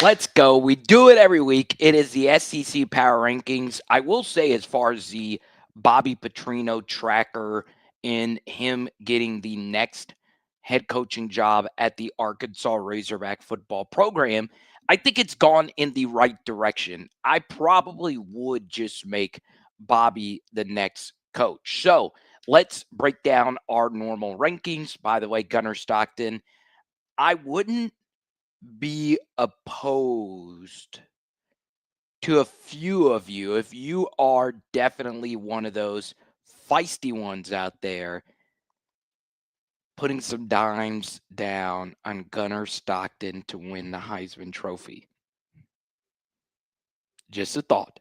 Let's go. We do it every week. It is the SEC Power Rankings. I will say, as far as the Bobby Petrino tracker in him getting the next head coaching job at the Arkansas Razorback football program, I think it's gone in the right direction. I probably would just make Bobby the next coach. So let's break down our normal rankings. By the way, Gunnar Stockton, I wouldn't be opposed to a few of you if you are definitely one of those feisty ones out there putting some dimes down on Gunnar Stockton to win the Heisman Trophy. Just a thought.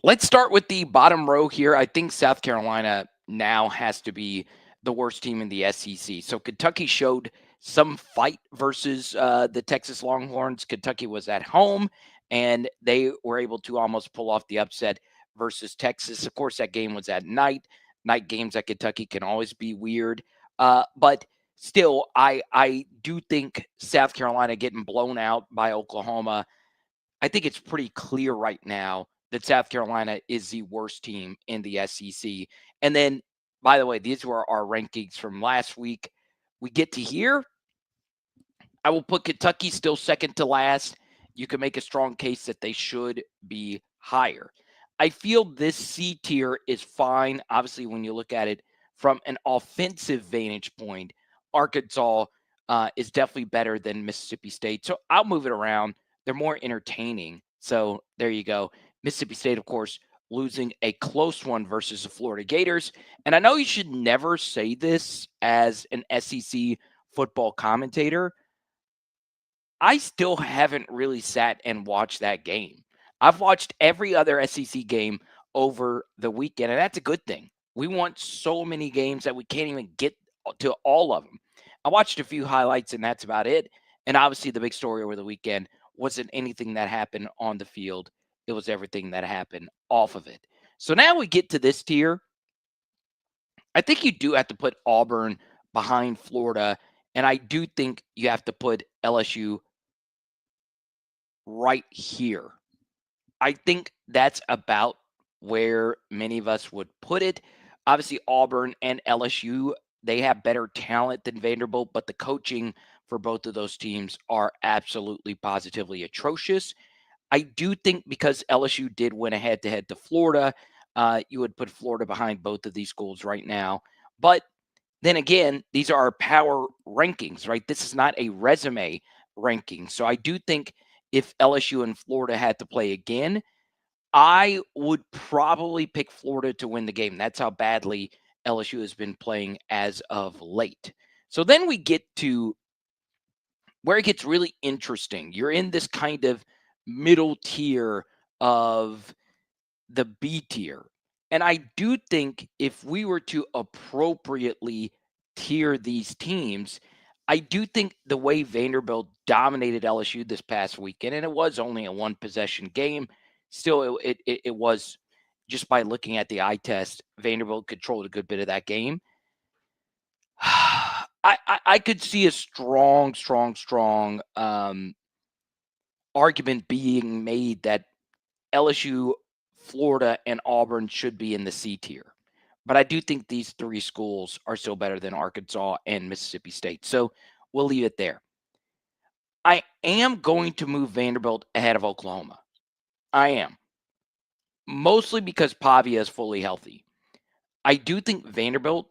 Let's start with the bottom row here. I think South Carolina now has to be the worst team in the SEC. So Kentucky showed some fight versus the Texas Longhorns. Kentucky was at home, and they were able to almost pull off the upset versus Texas. Of course, that game was at night. Night games at Kentucky can always be weird, but still, I do think South Carolina getting blown out by Oklahoma. I think it's pretty clear right now that South Carolina is the worst team in the SEC. And then, by the way, these were our rankings from last week. We get to here. I will put Kentucky still second to last. You can make a strong case that they should be higher. I feel this C tier is fine. Obviously, when you look at it from an offensive vantage point, Arkansas is definitely better than Mississippi State. So I'll move it around. They're more entertaining. So there you go. Mississippi State, of course, losing a close one versus the Florida Gators. And I know you should never say this as an SEC football commentator. I still haven't really sat and watched that game. I've watched every other SEC game over the weekend, and that's a good thing. We want so many games that we can't even get to all of them. I watched a few highlights, and that's about it. And obviously, the big story over the weekend wasn't anything that happened on the field, it was everything that happened off of it. So now we get to this tier. I think you do have to put Auburn behind Florida, and I do think you have to put LSU right here. I think that's about where many of us would put it. Obviously, Auburn and LSU, they have better talent than Vanderbilt, but the coaching for both of those teams are absolutely positively atrocious. I do think because LSU did win a head to head to Florida, you would put Florida behind both of these schools right now. But then again, these are our power rankings, right? This is not a resume ranking. So I do think if LSU and Florida had to play again, I would probably pick Florida to win the game. That's how badly LSU has been playing as of late. So then we get to where it gets really interesting. You're in this kind of middle tier of the B tier. And I do think if we were to appropriately tier these teams, I do think the way Vanderbilt dominated LSU this past weekend, and it was only a one possession game, still it was just by looking at the eye test, Vanderbilt controlled a good bit of that game. I could see a strong argument being made that LSU, Florida, and Auburn should be in the C tier. But I do think these three schools are still better than Arkansas and Mississippi State. So we'll leave it there. I am going to move Vanderbilt ahead of Oklahoma. I am. Mostly because Pavia is fully healthy. I do think Vanderbilt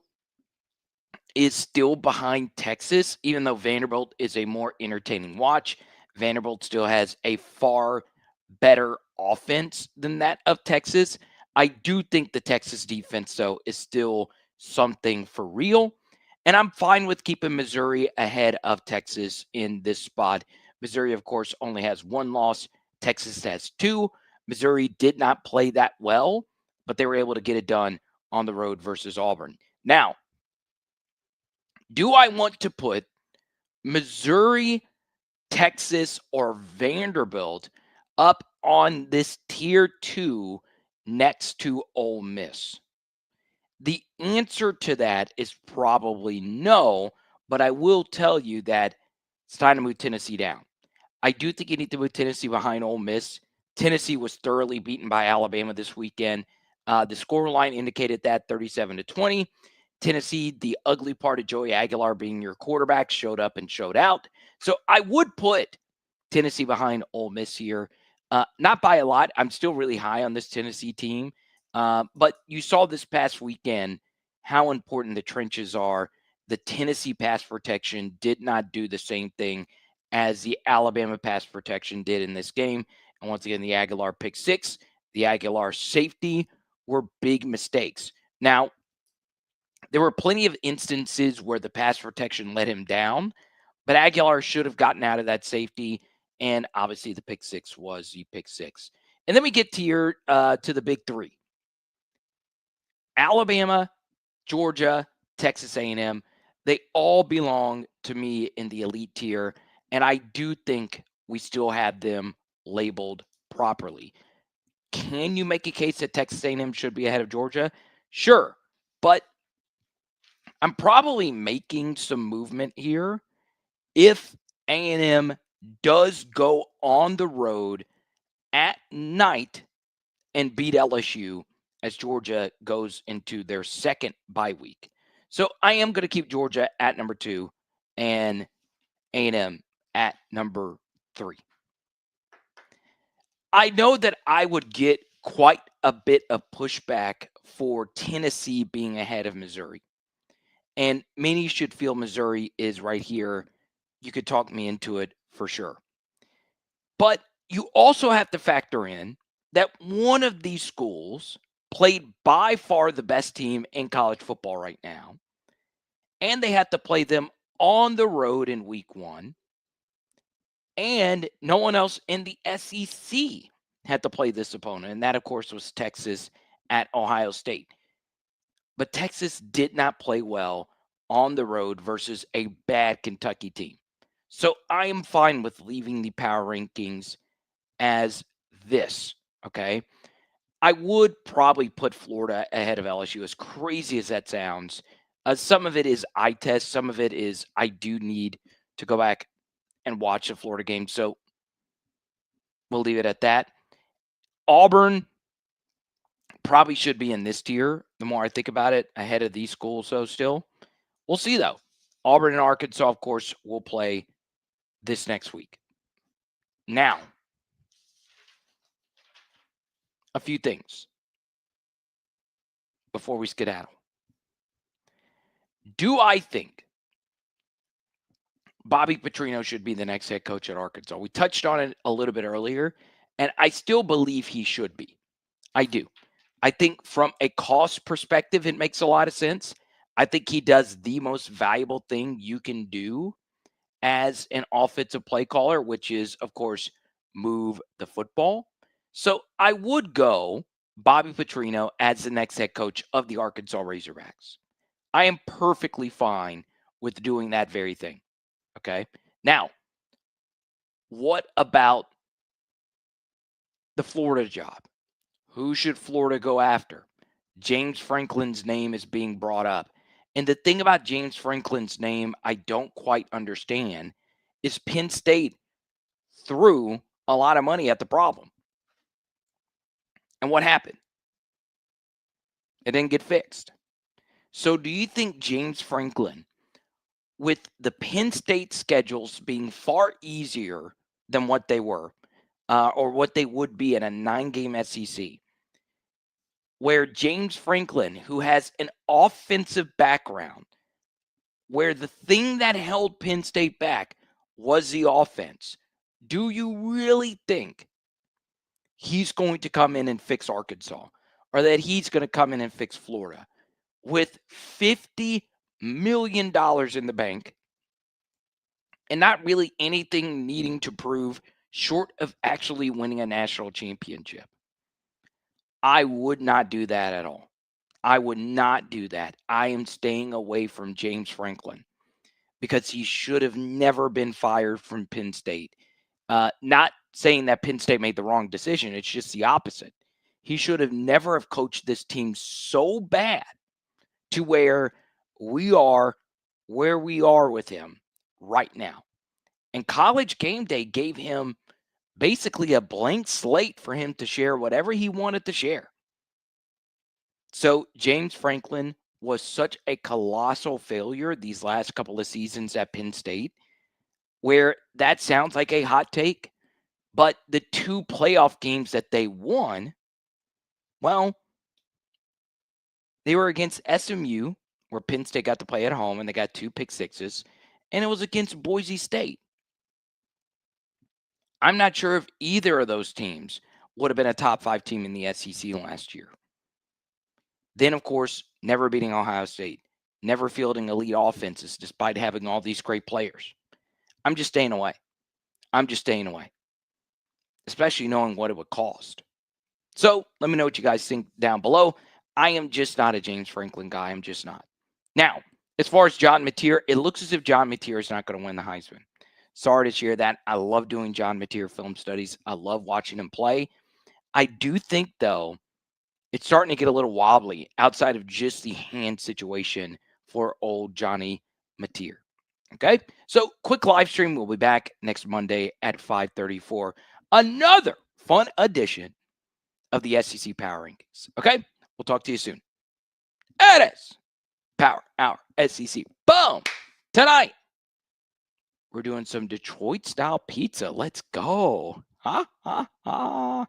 is still behind Texas, even though Vanderbilt is a more entertaining watch. Vanderbilt still has a far better offense than that of Texas. I do think the Texas defense, though, is still something for real. And I'm fine with keeping Missouri ahead of Texas in this spot. Missouri, of course, only has one loss. Texas has two. Missouri did not play that well, but they were able to get it done on the road versus Auburn. Now, do I want to put Missouri, Texas, or Vanderbilt up on this tier two next to Ole Miss? The answer to that is probably no, but I will tell you that It's time to move Tennessee down. I do think you need to move Tennessee behind Ole Miss. Tennessee was thoroughly beaten by Alabama this weekend. The scoreline indicated that 37-20. Tennessee, the ugly part of Joey Aguilar being your quarterback, showed up and showed out. So I would put Tennessee behind Ole Miss here. Not by a lot. I'm still really high on this Tennessee team. But you saw this past weekend how important the trenches are. The Tennessee pass protection did not do the same thing as the Alabama pass protection did in this game. And once again, the Aguilar pick six, the Aguilar safety were big mistakes. Now, there were plenty of instances where the pass protection let him down, but Aguilar should have gotten out of that safety. And obviously, the pick six was the pick six. And then we get to the big three: Alabama, Georgia, Texas A&M. They all belong to me in the elite tier, and I do think we still have them labeled properly. Can you make a case that Texas A&M should be ahead of Georgia? Sure, but I'm probably making some movement here if A&M does go on the road at night and beat LSU as Georgia goes into their second bye week. So I am going to keep Georgia at number 2 and A&M at number 3. I know that I would get quite a bit of pushback for Tennessee being ahead of Missouri. And many should feel Missouri is right here. You could talk me into it for sure. But you also have to factor in that one of these schools played by far the best team in college football right now, and they had to play them on the road in week 1, and no one else in the SEC had to play this opponent, and that, of course, was Texas at Ohio State. But Texas did not play well on the road versus a bad Kentucky team. So I am fine with leaving the power rankings as this, okay? I would probably put Florida ahead of LSU, as crazy as that sounds. Some of it is eye test. Some of it is I do need to go back and watch the Florida game. So we'll leave it at that. Auburn probably should be in this tier. The more I think about it, ahead of these schools, though, still. We'll see, though. Auburn and Arkansas, of course, will play this next week. Now, a few things before we skedaddle. Do I think Bobby Petrino should be the next head coach at Arkansas? We touched on it a little bit earlier, and I still believe he should be. I do. I think from a cost perspective, it makes a lot of sense. I think he does the most valuable thing you can do as an offensive play caller, which is, of course, move the football. So I would go Bobby Petrino as the next head coach of the Arkansas Razorbacks. I am perfectly fine with doing that very thing. Okay. Now, what about the Florida job? Who should Florida go after? James Franklin's name is being brought up. And the thing about James Franklin's name I don't quite understand is Penn State threw a lot of money at the problem. And what happened? It didn't get fixed. So do you think James Franklin, with the Penn State schedules being far easier than what they were, or what they would be in a 9-game SEC, where James Franklin, who has an offensive background, where the thing that held Penn State back was the offense, do you really think he's going to come in and fix Arkansas, or that he's going to come in and fix Florida with $50 million in the bank and not really anything needing to prove short of actually winning a national championship? I would not do that at all. I would not do that. I am staying away from James Franklin because he should have never been fired from Penn State. Not saying that Penn State made the wrong decision. It's just the opposite. He should have never have coached this team so bad to where we are with him right now. And College Game Day gave him basically a blank slate for him to share whatever he wanted to share. So James Franklin was such a colossal failure these last couple of seasons at Penn State, where that sounds like a hot take, but the two playoff games that they won, well, they were against SMU, where Penn State got to play at home and they got 2 pick sixes, and it was against Boise State. I'm not sure if either of those teams would have been a top 5 team in the SEC last year. Then, of course, never beating Ohio State, never fielding elite offenses despite having all these great players. I'm just staying away. I'm just staying away, especially knowing what it would cost. So let me know what you guys think down below. I am just not a James Franklin guy. I'm just not. Now, as far as John Mateer, it looks as if John Mateer is not going to win the Heisman. Sorry to share that. I love doing John Mateer film studies. I love watching him play. I do think, though, it's starting to get a little wobbly outside of just the hand situation for old Johnny Mateer. Okay, so quick live stream. We'll be back next Monday at 5:30 for another fun edition of the SEC Power Rankings. Okay, we'll talk to you soon. It is Power Hour SEC. Boom! Tonight, we're doing some Detroit style pizza. Let's go. Ha, ha, ha.